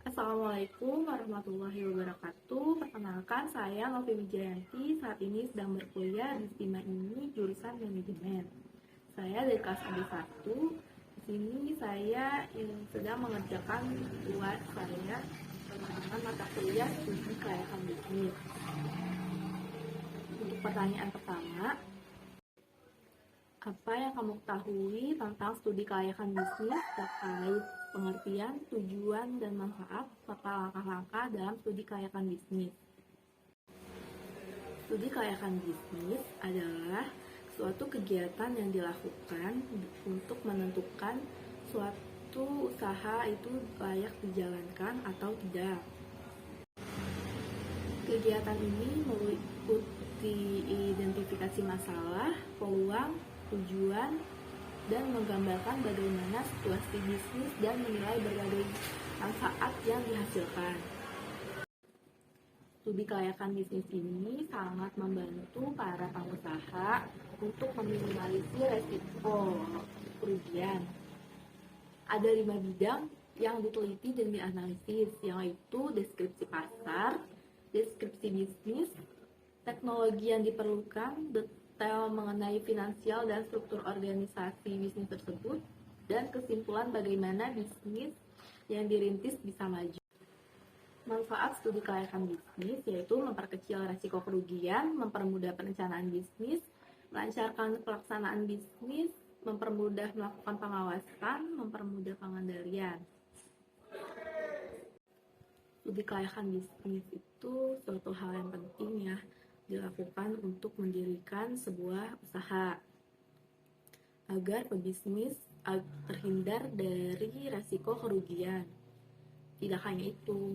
Assalamualaikum warahmatullahi wabarakatuh. Perkenalkan, saya Novi Wijayanti. Saat ini sedang berkuliah di STIMA ini jurusan manajemen. Saya dari kelas AB1. Di sini saya sedang mengerjakan tugas saya dengan mata kuliah studi kelayakan bisnis. Untuk pertanyaan pertama, apa yang kamu ketahui tentang studi kelayakan bisnis terkait pengertian, tujuan, dan manfaat, serta langkah-langkah dalam studi kelayakan bisnis? Studi kelayakan bisnis adalah suatu kegiatan yang dilakukan untuk menentukan suatu usaha itu layak dijalankan atau tidak. Kegiatan ini meliputi identifikasi masalah, peluang, tujuan, dan menggambarkan bagaimana situasi bisnis dan menilai berbagai manfaat yang dihasilkan. Studi kelayakan bisnis ini sangat membantu para pengusaha untuk meminimalisir resiko kerugian. Ada 5 bidang yang diteliti dan dianalisis, yaitu deskripsi pasar, deskripsi bisnis, teknologi yang diperlukan, detail mengenai finansial dan struktur organisasi bisnis tersebut, dan kesimpulan bagaimana bisnis yang dirintis bisa maju. Manfaat studi kelayakan bisnis yaitu memperkecil risiko kerugian, mempermudah perencanaan bisnis, melancarkan pelaksanaan bisnis, mempermudah melakukan pengawasan, mempermudah pengendalian. Studi kelayakan bisnis itu suatu hal yang penting ya dilakukan untuk mendirikan sebuah usaha agar pebisnis terhindar dari risiko kerugian. Tidak hanya itu,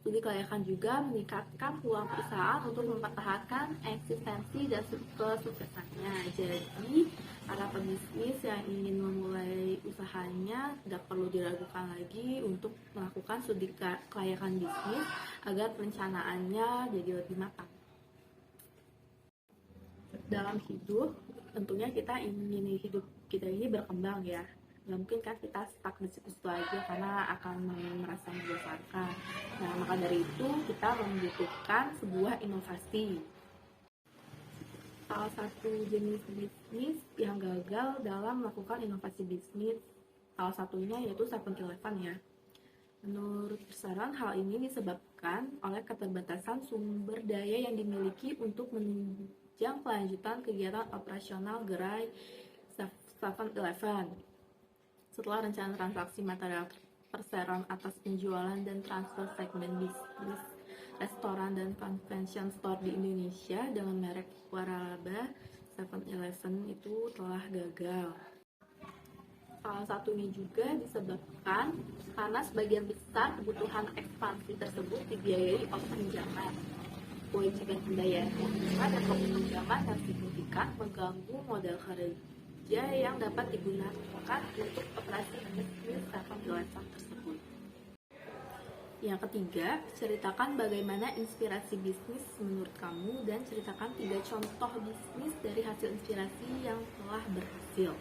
studi kelayakan juga meningkatkan peluang perusahaan untuk mempertahankan eksistensi dan kesuksesannya. Jadi, para pebisnis yang ingin memulai usahanya tidak perlu diragukan lagi untuk melakukan studi kelayakan bisnis agar perencanaannya jadi lebih matang. Dalam hidup, tentunya kita ingin hidup kita ini berkembang ya. Nggak mungkin kan kita stuck di situ aja karena akan merasa membosankan. Nah, maka dari itu kita membutuhkan sebuah inovasi. Salah satu jenis bisnis yang gagal dalam melakukan inovasi bisnis, salah satunya yaitu 7-Eleven ya. Menurut Persaran, hal ini disebabkan oleh keterbatasan sumber daya yang dimiliki untuk menunjang kelanjutan kegiatan operasional gerai 7-Eleven. Setelah rencana transaksi material perseroan atas penjualan dan transfer segmen bisnis restoran dan convention store di Indonesia dengan merek waralaba 7-Eleven itu telah gagal. Salah satunya juga disebabkan karena sebagian besar kebutuhan ekspansi tersebut dibiayai oleh pinjaman. Kewajiban pembayaran dan peminjaman yang signifikan mengganggu modal kerja yang dapat digunakan untuk operasi bisnis 7-Eleven tersebut. Yang ketiga, ceritakan bagaimana inspirasi bisnis menurut kamu dan ceritakan 3 contoh bisnis dari hasil inspirasi yang telah berhasil.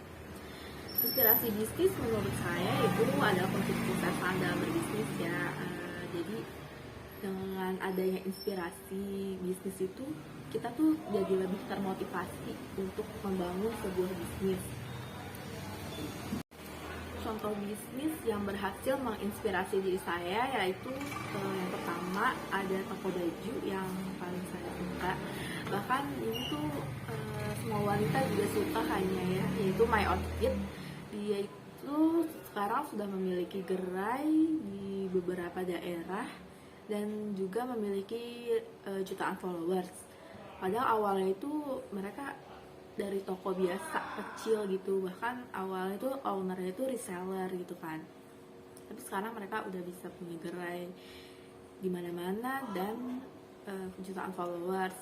Inspirasi bisnis menurut saya itu adalah kesuksesan dalam berbisnis ya. Jadi dengan adanya inspirasi bisnis itu kita tuh jadi lebih termotivasi untuk membangun sebuah bisnis. Contoh bisnis yang berhasil menginspirasi diri saya yaitu yang pertama ada toko baju yang paling saya suka. Bahkan ini tuh semua wanita juga suka kayaknya ya, yaitu My Outfit. Dia itu sekarang sudah memiliki gerai di beberapa daerah dan juga memiliki jutaan followers. Padahal awalnya itu mereka dari toko biasa kecil gitu, bahkan awalnya itu ownernya itu reseller gitu kan. Tapi sekarang mereka udah bisa punya gerai di mana-mana dan jutaan followers.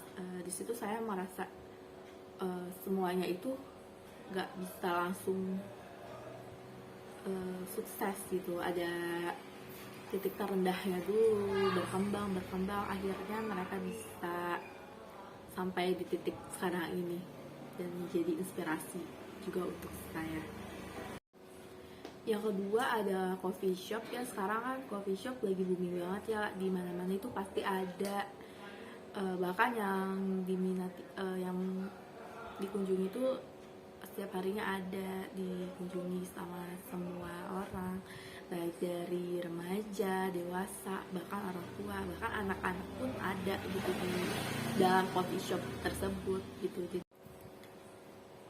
Di situ saya merasa semuanya itu nggak bisa langsung sukses gitu. Ada titik terendahnya dulu, berkembang akhirnya mereka bisa sampai di titik sekarang ini dan menjadi inspirasi juga untuk saya. Yang kedua ada coffee shop ya. Sekarang kan coffee shop lagi booming banget ya, di mana-mana itu pasti ada. Bahkan yang diminati, yang dikunjungi itu setiap harinya ada dikunjungi sama semua orang, baik dari remaja, dewasa, bahkan orang tua, bahkan anak-anak pun ada gitu di dalam coffee shop tersebut gitu.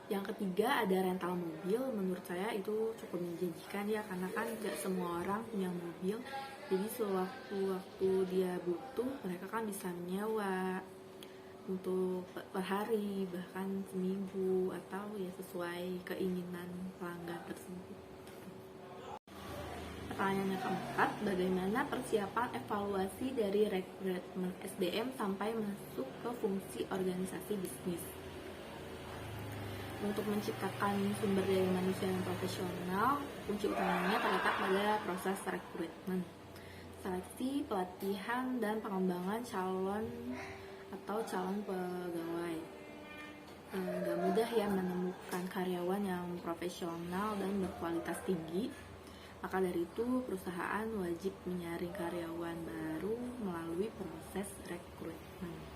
Yang ketiga ada rental mobil. Menurut saya itu cukup menjanjikan ya, karena kan gak semua orang punya mobil, jadi sewaktu-waktu dia butuh mereka kan bisa menyewa untuk per hari, bahkan seminggu, atau ya sesuai keinginan pelanggan tersebut. Pertanyaan yang keempat, bagaimana persiapan evaluasi dari rekrutmen SDM sampai masuk ke fungsi organisasi bisnis? Untuk menciptakan sumber daya manusia yang profesional, kunci utamanya terletak pada proses rekrutmen, seleksi, pelatihan, dan pengembangan calon pegawai. Gak mudah ya menemukan karyawan yang profesional dan berkualitas tinggi. Maka dari itu perusahaan wajib menyaring karyawan baru melalui proses rekrutmen.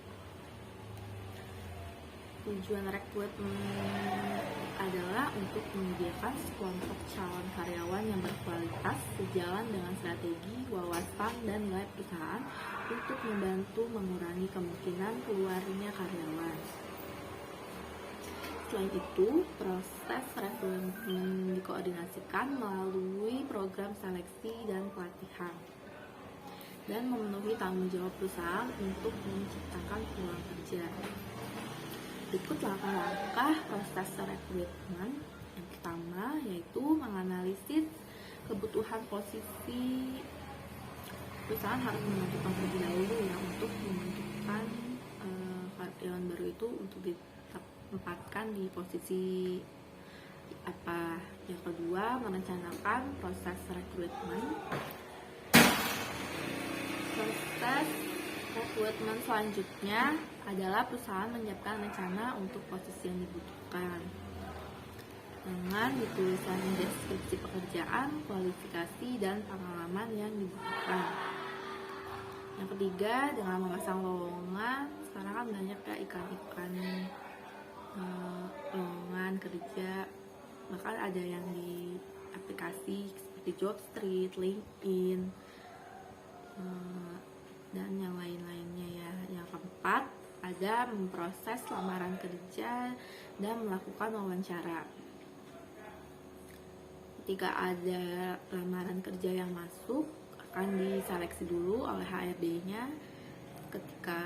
Tujuan rekrutmen adalah untuk menyediakan sekelompok calon karyawan yang berkualitas sejalan dengan strategi, wawasan, dan nilai perusahaan untuk membantu mengurangi kemungkinan keluarnya karyawan. Selain itu, proses rekrutmen dikoordinasikan melalui program seleksi dan pelatihan, dan memenuhi tanggung jawab perusahaan untuk menciptakan peluang kerja. Berikut langkah-langkah proses rekrutmen. Yang pertama yaitu menganalisis kebutuhan posisi. Perusahaan harus menentukan terlebih dahulu ya untuk menentukan karyawan baru itu untuk ditempatkan di posisi apa. Yang kedua, merencanakan proses rekrutmen. Proses rekrutmen selanjutnya adalah perusahaan menyiapkan rencana untuk posisi yang dibutuhkan dengan dituliskan deskripsi pekerjaan, kualifikasi, dan pengalaman yang dibutuhkan. Yang ketiga, dengan memasang lowongan. Sekarang kan banyak ya iklan-iklan lowongan kerja, bahkan ada yang di aplikasi seperti Jobstreet, LinkedIn, dan yang lain-lainnya ya. Yang keempat, ada memproses lamaran kerja dan melakukan wawancara. Ketika ada lamaran kerja yang masuk, akan diseleksi dulu oleh HRD-nya. Ketika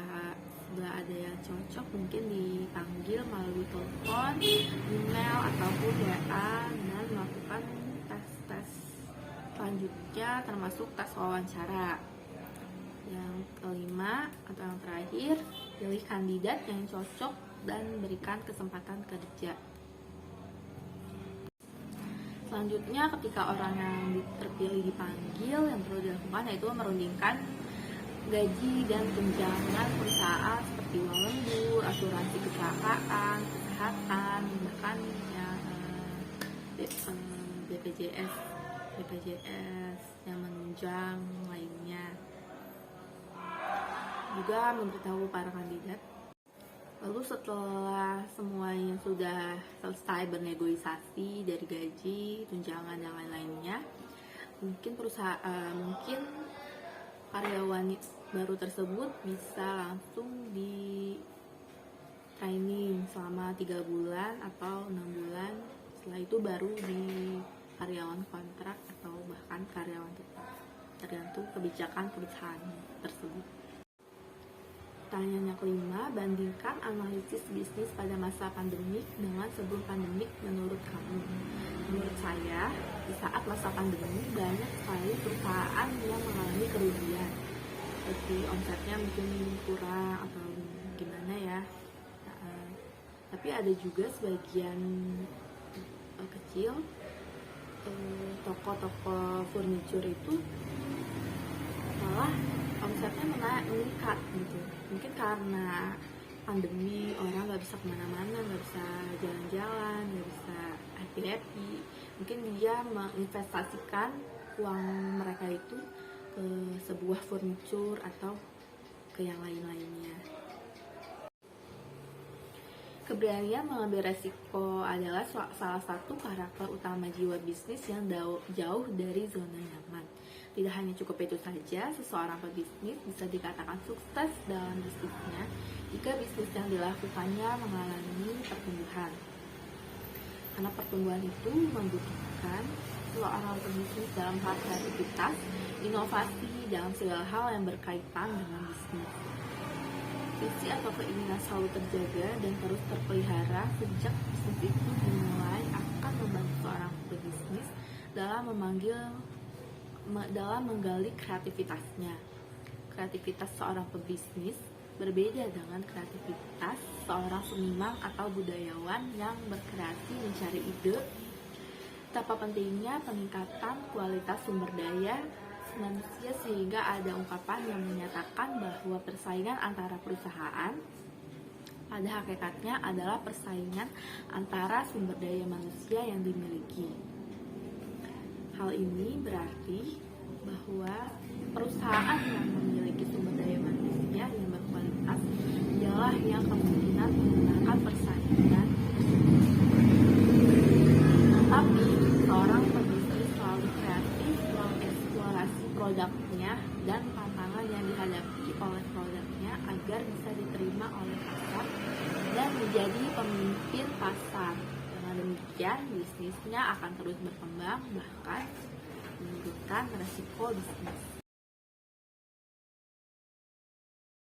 sudah ada yang cocok, mungkin dipanggil melalui telepon, email, ataupun WA, dan melakukan tes-tes selanjutnya termasuk tes wawancara. Yang kelima atau yang terakhir, pilih kandidat yang cocok dan berikan kesempatan kerja. Selanjutnya, ketika orang yang terpilih dipanggil, yang perlu dilakukan yaitu merundingkan gaji dan tunjangan perusahaan seperti uang lembur, asuransi kecelakaan, kesehatan, bahkan ya, BPJS yang menunjang lainnya. Juga memberitahu para kandidat. Lalu setelah semuanya sudah selesai bernegosiasi dari gaji, tunjangan, dan lain-lainnya, mungkin karyawan baru tersebut bisa langsung di training selama 3 bulan atau 6 bulan. Setelah itu baru di karyawan kontrak atau bahkan karyawan tetap, tergantung kebijakan perusahaan tersebut. Pertanyaan yang kelima, bandingkan analisis bisnis pada masa pandemik dengan sebelum pandemik menurut kamu. Menurut saya, di saat masa pandemi banyak sekali perusahaan yang mengalami kerugian, seperti omsetnya mungkin kurang atau gimana ya. Tapi ada juga sebagian kecil toko-toko furniture itu malah omsetnya meningkat gitu. Mungkin karena pandemi, orang nggak bisa kemana-mana, nggak bisa jalan-jalan, nggak bisa happy-happy. Mungkin dia menginvestasikan uang mereka itu ke sebuah furniture atau ke yang lain-lainnya. Keberanian mengambil resiko adalah salah satu karakter utama jiwa bisnis yang jauh dari zona nyaman. Tidak hanya cukup itu saja, seseorang pebisnis bisa dikatakan sukses dalam bisnisnya jika bisnis yang dilakukannya mengalami pertumbuhan. Karena pertumbuhan itu membutuhkan seorang pebisnis dalam hal kreativitas, inovasi dalam segala hal yang berkaitan dengan bisnis. Visi atau keinginan selalu terjaga dan terus terpelihara sejak bisnis itu dimulai akan membantu seorang pebisnis dalam menggali kreativitasnya. Kreativitas seorang pebisnis berbeda dengan kreativitas seorang seniman atau budayawan yang berkreasi mencari ide. Betapa pentingnya peningkatan kualitas sumber daya manusia sehingga ada ungkapan yang menyatakan bahwa persaingan antara perusahaan pada hakikatnya adalah persaingan antara sumber daya manusia yang dimiliki. Hal ini berarti bahwa perusahaan yang memiliki sumber daya manusia yang berkualitas ialah yang kemungkinan menggunakan persaingan. Tetapi seorang pebisnis selalu kreatif mengeksplorasi produknya dan tantangan yang dihadapi oleh produknya agar bisa diterima oleh pasar dan menjadi pemimpin pasar. Dengan demikian, bisnisnya akan terus berkembang bahkan menurunkan resiko bisnis.